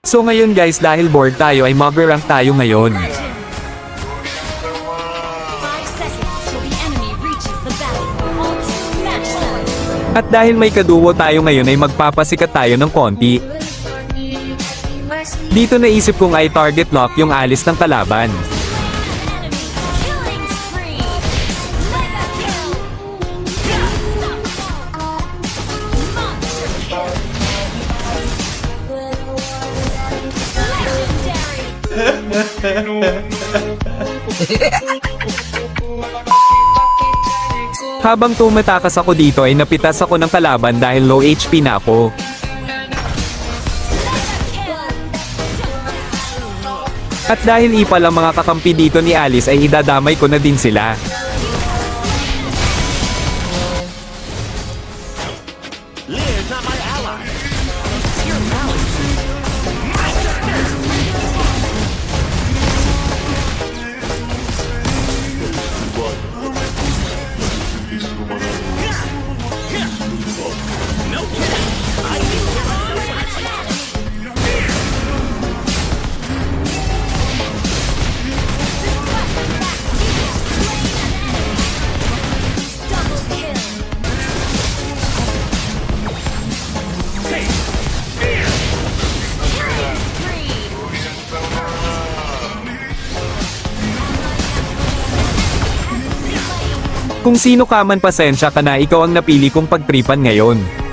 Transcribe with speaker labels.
Speaker 1: So ngayon guys, dahil bored tayo ay mag-rank tayo ngayon.
Speaker 2: 5 seconds till the enemy reaches the battlefield. Smash them.
Speaker 1: At dahil may kaduo tayo ngayon ay magpapasikat tayo ng konti. Dito naisip kong ay target lock yung alis ng kalaban.
Speaker 2: Enemy killing spree. Mega kill. Monster kill. Legendary.
Speaker 1: Habang tumatakas ako dito ay napitas ako ng kalaban dahil low HP na ako. At dahil ipal ang mga kakampi dito ni Alice ay idadamay ko na din sila.
Speaker 3: Lear's not my ally. Your ally.
Speaker 2: Double kill. Killing spree.
Speaker 1: Kung sino ka man, pasensya ka na, ikaw ang napili kong pagtripan ngayon.